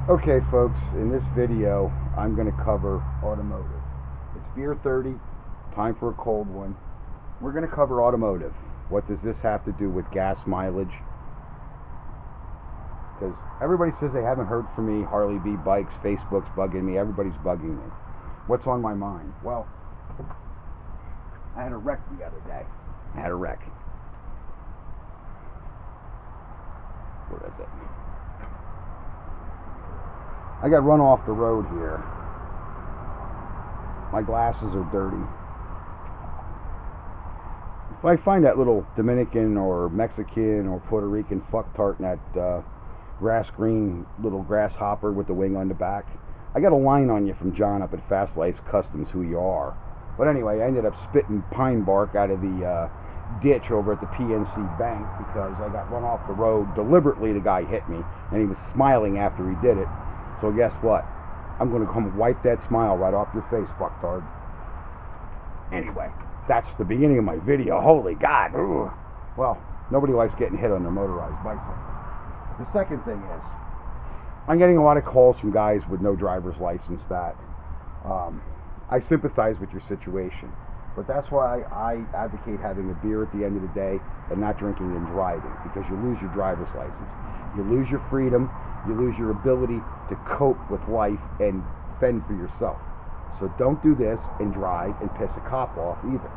Okay folks, in this video I'm going to cover automotive. It's beer 30, time for a cold one. We're going to cover automotive. What does this have to do with gas mileage? Because everybody says they haven't heard from me. Harley B Bikes, Facebook's bugging me, everybody's bugging me. What's on my mind? Well, I had a wreck the other day. Where is it? I got run off the road here. My glasses are dirty. If I find that little Dominican or Mexican or Puerto Rican fucktard in that grass green little grasshopper with the wing on the back, I got a line on you from John up at Fast Life's Customs who you are. But anyway, I ended up spitting pine bark out of the ditch over at the PNC Bank because I got run off the road. Deliberately the guy hit me and he was smiling after he did it. So guess what? I'm going to come wipe that smile right off your face, fucktard. Anyway, that's the beginning of my video. Holy God. Ugh. Well, nobody likes getting hit on their motorized bicycle. The second thing is, I'm getting a lot of calls from guys with no driver's license that I sympathize with your situation. But that's why I advocate having a beer at the end of the day and not drinking and driving, because you lose your driver's license. You lose your freedom. You lose your ability to cope with life and fend for yourself. So don't do this and drive and piss a cop off either.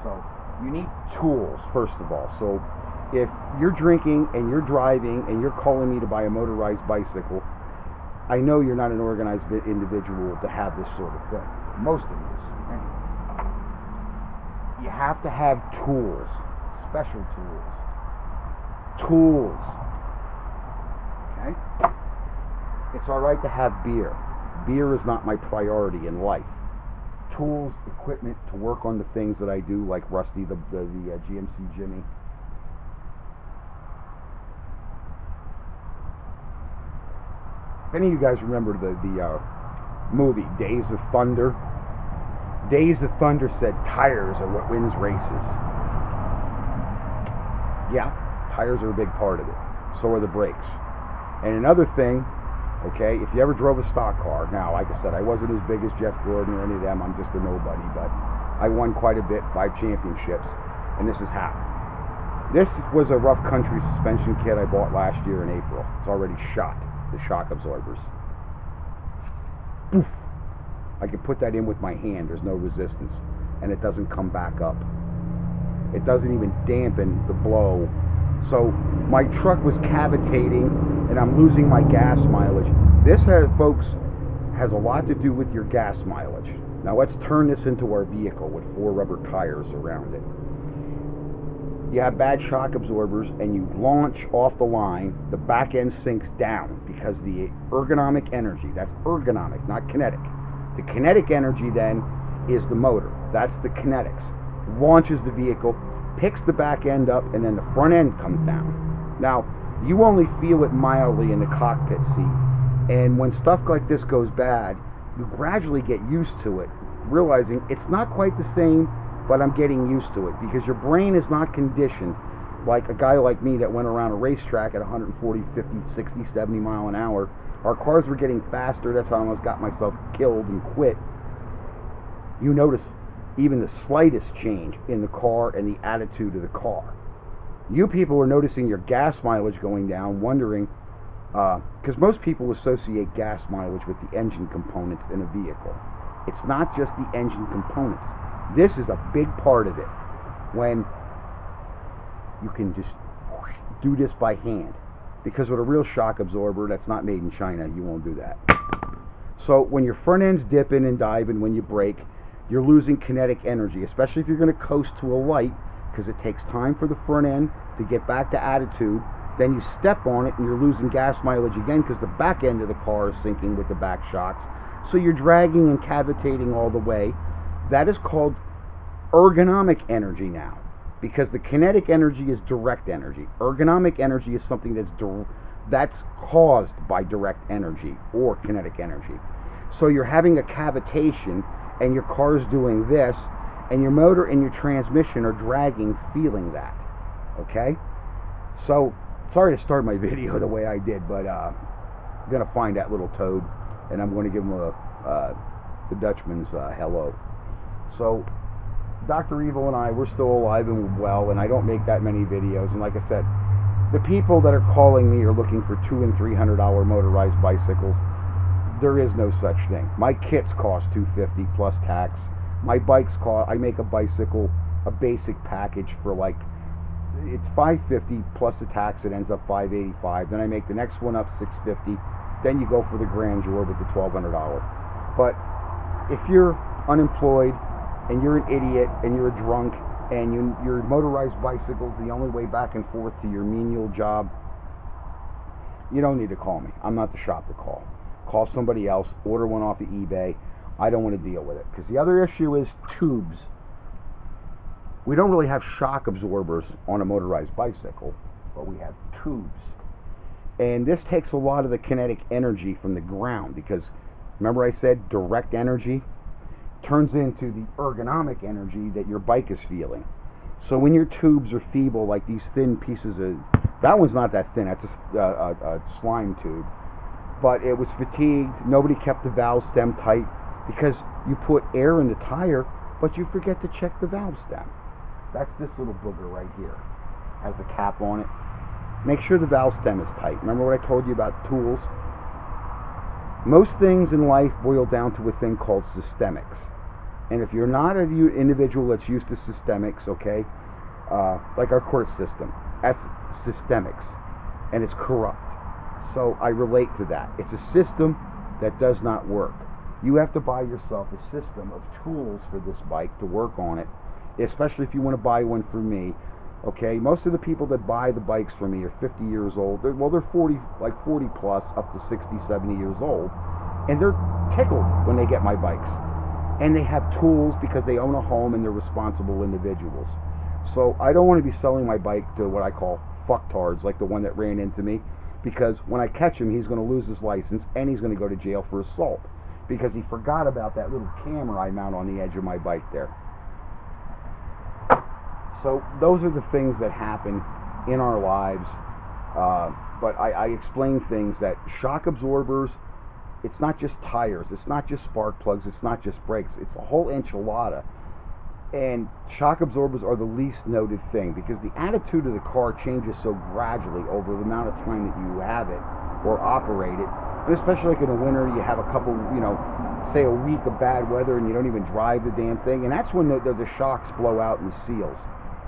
So you need tools, first of all. So if you're drinking and you're driving and you're calling me to buy a motorized bicycle, I know you're not an organized individual to have this sort of thing. Most of us. Anyway. You have to have tools. Special tools. Tools. It's alright to have beer. Beer is not my priority in life. Tools, equipment to work on the things that I do, like Rusty, the GMC Jimmy. If any of you guys remember the movie Days of Thunder, Days of Thunder said tires are what wins races. Yeah, tires are a big part of it. So are the brakes. And another thing, okay, if you ever drove a stock car, now, like I said, I wasn't as big as Jeff Gordon or any of them, I'm just a nobody, but I won quite a bit, 5 championships, and this is how. This was a rough country suspension kit I bought last year in April. It's already shot, the shock absorbers. Poof! I can put that in with my hand, there's no resistance, and it doesn't come back up. It doesn't even dampen the blow. So my truck was cavitating and I'm losing my gas mileage. This, folks, has a lot to do with your gas mileage. Now let's turn this into our vehicle with 4 rubber tires around it. You have bad shock absorbers and you launch off the line, the back end sinks down because the ergonomic energy, that's ergonomic, not kinetic. The kinetic energy then is the motor. That's the kinetics. Launches the vehicle, picks the back end up, and then the front end comes down. Now, you only feel it mildly in the cockpit seat, and when stuff like this goes bad, you gradually get used to it, realizing it's not quite the same, but I'm getting used to it, because your brain is not conditioned like a guy like me that went around a racetrack at 140, 50, 60, 70 mile an hour. Our cars were getting faster, that's how I almost got myself killed and quit. You notice even the slightest change in the car and the attitude of the car. You people are noticing your gas mileage going down, wondering, because most people associate gas mileage with the engine components in a vehicle. It's not just the engine components. This is a big part of it. When you can just do this by hand. Because with a real shock absorber that's not made in China, you won't do that. So when your front end's dipping and diving when you brake, you're losing kinetic energy, especially if you're going to coast to a light, because it takes time for the front end to get back to attitude. Then you step on it and you're losing gas mileage again because the back end of the car is sinking with the back shocks. So you're dragging and cavitating all the way. That is called ergonomic energy now, because the kinetic energy is direct energy. Ergonomic energy is something that's caused by direct energy or kinetic energy. So you're having a cavitation and your car's doing this, and your motor and your transmission are dragging, feeling that. Okay? So, sorry to start my video the way I did, but going to find that little toad, and I'm going to give him the Dutchman's hello. So Dr. Evil and I, we're still alive and well, and I don't make that many videos. And like I said, the people that are calling me are looking for $200 and $300 motorized bicycles. There is no such thing. My kits cost $250 plus tax. My bikes cost, I make a bicycle, a basic package for like, it's $550 plus the tax, it ends up $585. Then I make the next one up $650. Then you go for the grandeur with the $1,200. But if you're unemployed and you're an idiot and you're a drunk and your motorized bicycle's the only way back and forth to your menial job, you don't need to call me. I'm not the shop to call. Call somebody else, order one off of eBay. I don't want to deal with it. Because the other issue is tubes. We don't really have shock absorbers on a motorized bicycle, but we have tubes. And this takes a lot of the kinetic energy from the ground, because remember I said direct energy turns into the ergonomic energy that your bike is feeling. So when your tubes are feeble, like these thin pieces of, that one's not that thin, that's a slime tube, but it was fatigued, nobody kept the valve stem tight, because you put air in the tire, but you forget to check the valve stem. That's this little booger right here. Has the cap on it. Make sure the valve stem is tight. Remember what I told you about tools? Most things in life boil down to a thing called systemics. And if you're not an individual that's used to systemics, okay, like our court system, that's systemics, and it's corrupt. So I relate to that. It's a system that does not work. You have to buy yourself a system of tools for this bike to work on it, especially if you want to buy one for me. Okay, most of the people that buy the bikes from me are 50 years old. They're 40, like 40 plus, up to 60, 70 years old, and they're tickled when they get my bikes. And they have tools because they own a home and they're responsible individuals. So I don't want to be selling my bike to what I call fucktards, like the one that ran into me, because when I catch him, he's going to lose his license and he's going to go to jail for assault because he forgot about that little camera I mount on the edge of my bike there. So those are the things that happen in our lives. But I explain things that shock absorbers, it's not just tires, it's not just spark plugs, it's not just brakes, it's a whole enchilada. And shock absorbers are the least noted thing, because the attitude of the car changes so gradually over the amount of time that you have it or operate it. And especially like in the winter, you have a couple, say a week of bad weather and you don't even drive the damn thing, and that's when the shocks blow out in the seals.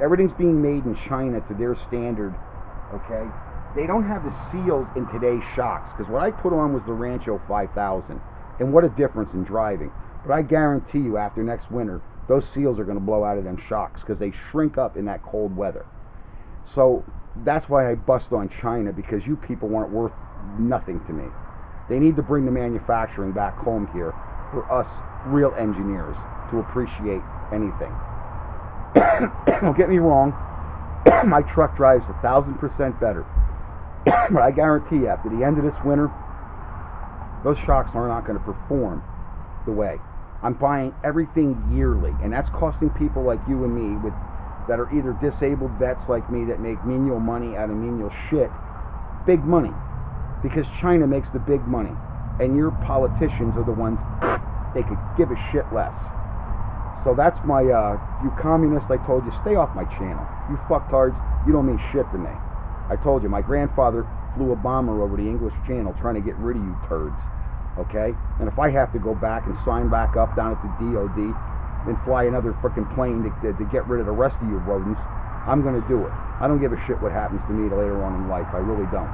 Everything's being made in China to their standard, okay? They don't have the seals in today's shocks, because what I put on was the Rancho 5000, and what a difference in driving. But I guarantee you after next winter, those seals are going to blow out of them shocks, because they shrink up in that cold weather. So that's why I bust on China, because you people aren't worth nothing to me. They need to bring the manufacturing back home here for us real engineers to appreciate anything. Don't get me wrong, my truck drives 1,000% better. But I guarantee you, after the end of this winter, those shocks are not going to perform the way. I'm buying everything yearly, and that's costing people like you and me that are either disabled vets like me that make menial money out of menial shit, big money. Because China makes the big money, and your politicians are the ones they could give a shit less. So that's my, you communists, I told you, stay off my channel. You fucktards, you don't mean shit to me. I told you, my grandfather flew a bomber over the English Channel trying to get rid of you turds, okay? And if I have to go back and sign back up down at the DOD and fly another frickin' plane to get rid of the rest of you rodents, I'm going to do it. I don't give a shit what happens to me later on in life. I really don't.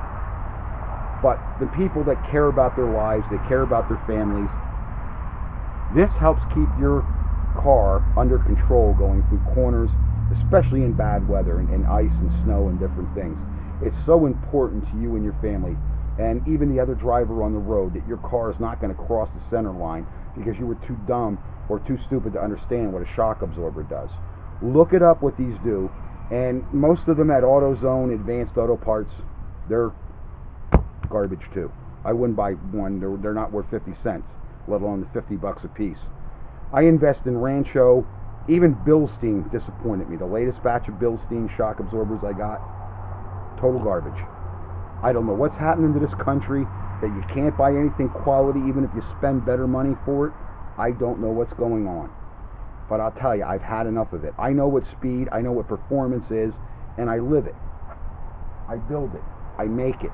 But the people that care about their lives, they care about their families, this helps keep your car under control going through corners, especially in bad weather and ice and snow and different things. It's so important to you and your family, and even the other driver on the road, that your car is not going to cross the center line because you were too dumb or too stupid to understand what a shock absorber does. Look it up what these do, and most of them at AutoZone, Advanced Auto Parts, they're garbage too. I wouldn't buy one. They're not worth 50 cents, let alone the $50 a piece. I invest in Rancho. Even Bilstein disappointed me. The latest batch of Bilstein shock absorbers I got, total garbage. I don't know what's happening to this country, that you can't buy anything quality even if you spend better money for it. I don't know what's going on. But I'll tell you, I've had enough of it. I know what speed, I know what performance is, and I live it. I build it. I make it.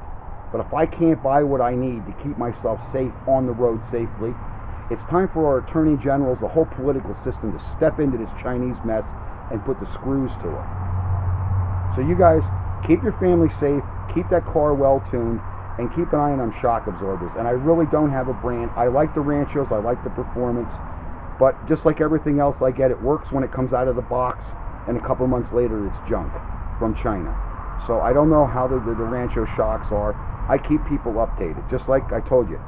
But if I can't buy what I need to keep myself safe on the road safely, it's time for our attorney generals, the whole political system, to step into this Chinese mess and put the screws to it. So you guys, keep your family safe, keep that car well tuned, and keep an eye on them shock absorbers. And I really don't have a brand. I like the Ranchos, I like the performance, but just like everything else I get, it works when it comes out of the box, and a couple months later it's junk from China. So I don't know how the Rancho shocks are. I keep people updated. Just like I told you,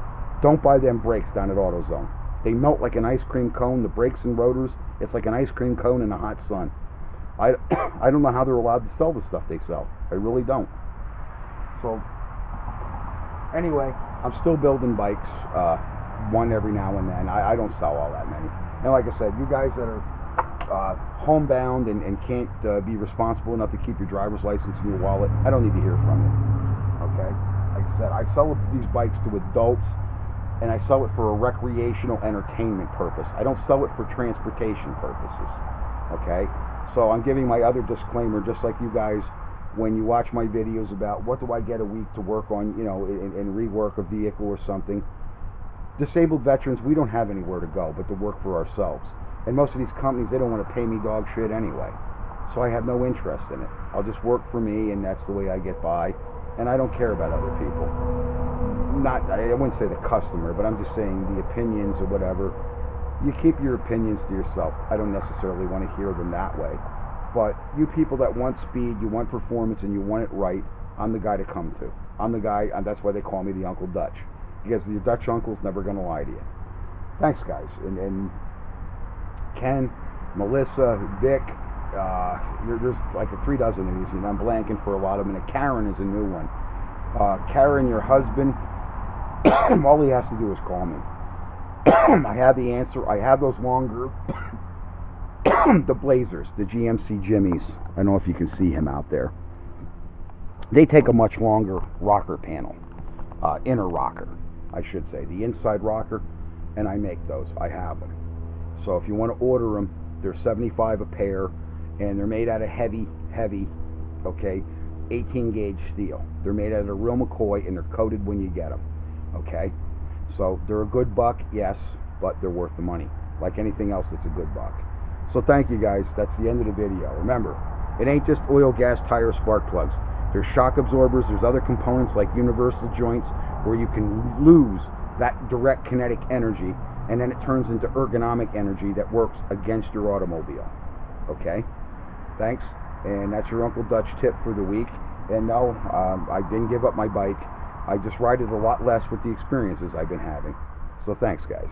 don't buy them brakes down at AutoZone. They melt like an ice cream cone. The brakes and rotors, it's like an ice cream cone in the hot sun. I don't know how they're allowed to sell the stuff they sell. I really don't. So anyway, I'm still building bikes, one every now and then. I don't sell all that many. And like I said, you guys that are homebound and can't be responsible enough to keep your driver's license in your wallet, I don't need to hear from you. Okay? Like I said, I sell these bikes to adults, and I sell it for a recreational entertainment purpose. I don't sell it for transportation purposes. Okay? So I'm giving my other disclaimer, just like you guys, when you watch my videos about what do I get a week to work on, you know, and rework a vehicle or something. Disabled veterans, we don't have anywhere to go but to work for ourselves. And most of these companies, they don't want to pay me dog shit anyway. So I have no interest in it. I'll just work for me, and that's the way I get by. And I don't care about other people. I wouldn't say the customer, but I'm just saying the opinions or whatever. You keep your opinions to yourself. I don't necessarily want to hear them that way. But you people that want speed, you want performance, and you want it right, I'm the guy to come to. I'm the guy, and that's why they call me the Uncle Dutch. Because your Dutch uncle's never going to lie to you. Thanks, guys. And Ken, Melissa, Vic, there's like 3 dozen of these, and I'm blanking for a lot of them. And Karen is a new one. Karen, your husband, all he has to do is call me. I have the answer. I have those longer, the Blazers, the GMC Jimmies. I don't know if you can see him out there. They take a much longer rocker panel, inner rocker, I should say, the inside rocker, and I make those. I have them. So if you want to order them, they're $75 a pair, and they're made out of heavy, okay, 18 gauge steel. They're made out of real McCoy, and they're coated when you get them, okay? So they're a good buck, yes, but they're worth the money. Like anything else, it's a good buck. So thank you, guys. That's the end of the video. Remember, it ain't just oil, gas, tire, spark plugs. There's shock absorbers. There's other components like universal joints where you can lose that direct kinetic energy, and then it turns into ergonomic energy that works against your automobile. Okay? Thanks. And that's your Uncle Dutch tip for the week. And no, I didn't give up my bike. I just ride it a lot less with the experiences I've been having. So thanks, guys.